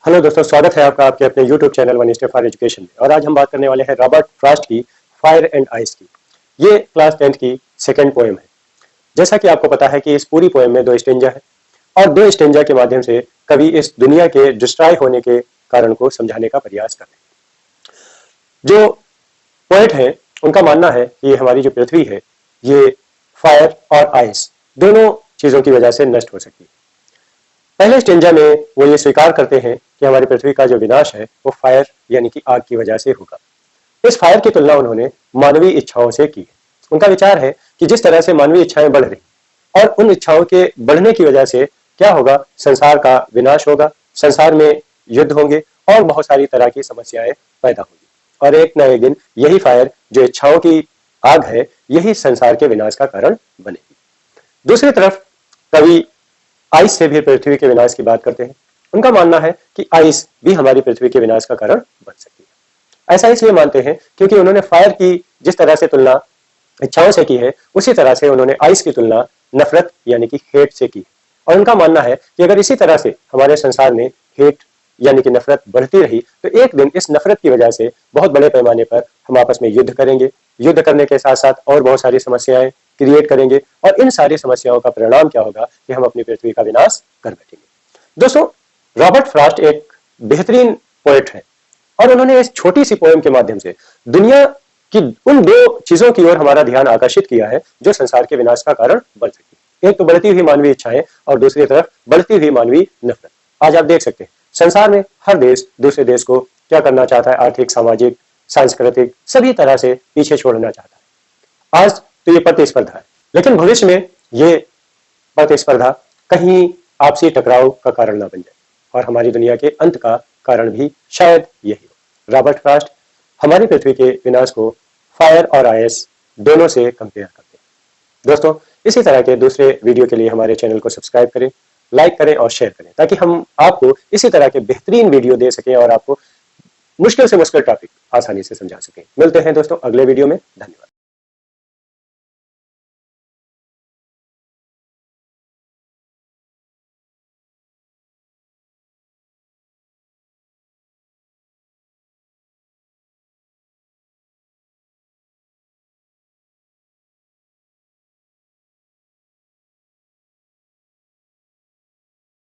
Hello दोस्तों, स्वागत है आपका आपके अपने YouTube channel one step for education में। और आज हम बात करने वाले हैं रॉबर्ट फ्रॉस्ट की फायर एंड आइस की। ये क्लास 10th की सेकंड पोएम है। जैसा कि आपको पता है कि इस पूरी पोएम में 2 स्टेंजा है और 2 स्टेंजा के माध्यम से कवि इस दुनिया के डिस्ट्रॉय होने के कारण को समझाने का प्रयास कर रहे हैं। जो पोएट है उनका मानना है कि हमारी जो पृथ्वी है ये फायर और आइस दोनों चीजों की वजह से नष्ट हो सकती है। पहले स्टेंजा में वो ये स्वीकार करते हैं कि हमारी पृथ्वी का जो विनाश है वो फायर यानी कि आग की वजह से होगा। इस फायर की तुलना उन्होंने मानवीय इच्छाओं से की है। उनका विचार है कि जिस तरह से मानवीय इच्छाएं बढ़ रही और उन इच्छाओं के बढ़ने की वजह से क्या होगा, संसार का विनाश होगा, संसार में युद्ध होंगे और बहुत सारी तरह की समस्याएं पैदा होंगी और एक न एक दिन यही फायर जो इच्छाओं की आग है यही संसार के विनाश का कारण बनेगी। दूसरी तरफ कवि आइस से भी पृथ्वी के विनाश की बात करते हैं। उनका मानना है कि आइस भी हमारी पृथ्वी के विनाश का कारण बन सकती है। ऐसा इसलिए मानते हैं क्योंकि उन्होंने फायर की जिस तरह से तुलना इच्छाओं से की है उसी तरह से उन्होंने आइस की तुलना नफरत यानी कि हेट से की है। और उनका मानना है कि अगर इसी तरह से हमारे संसार में हेट यानी कि नफरत बढ़ती रही तो एक दिन इस नफरत की वजह से बहुत बड़े पैमाने पर हम आपस में युद्ध करेंगे। युद्ध करने के साथ साथ और बहुत सारी समस्याएं क्रिएट करेंगे और इन सारी समस्याओं का परिणाम क्या होगा कि हम अपनी पृथ्वी का विनाश कर बैठेंगे। दोस्तों, रॉबर्ट फ्रॉस्ट एक बेहतरीन पोएट है और उन्होंने इस छोटी सी पोएम के माध्यम से दुनिया की उन 2 चीजों की ओर हमारा ध्यान आकर्षित किया है जो संसार के विनाश का कारण बन सकती है। एक तो बढ़ती हुई मानवीय इच्छाएं और दूसरी तरफ बढ़ती हुई मानवीय नफरत। आज आप देख सकते हैं संसार में हर देश दूसरे देश को क्या करना चाहता है, आर्थिक, सामाजिक, सांस्कृतिक सभी तरह से पीछे छोड़ना चाहता है। आज तो ये प्रतिस्पर्धा है, लेकिन भविष्य में ये प्रतिस्पर्धा कहीं आपसी टकराव का कारण ना बन जाए और हमारी दुनिया के अंत का कारण भी शायद यही हो। रॉबर्ट फ्रॉस्ट हमारी पृथ्वी के विनाश को फायर और आइस दोनों से कंपेयर करते हैं। दोस्तों, इसी तरह के दूसरे वीडियो के लिए हमारे चैनल को सब्सक्राइब करें, लाइक करें और शेयर करें ताकि हम आपको इसी तरह के बेहतरीन वीडियो दे सकें और आपको मुश्किल से मुश्किल टॉपिक आसानी से समझा सकें। मिलते हैं दोस्तों अगले वीडियो में। धन्यवाद।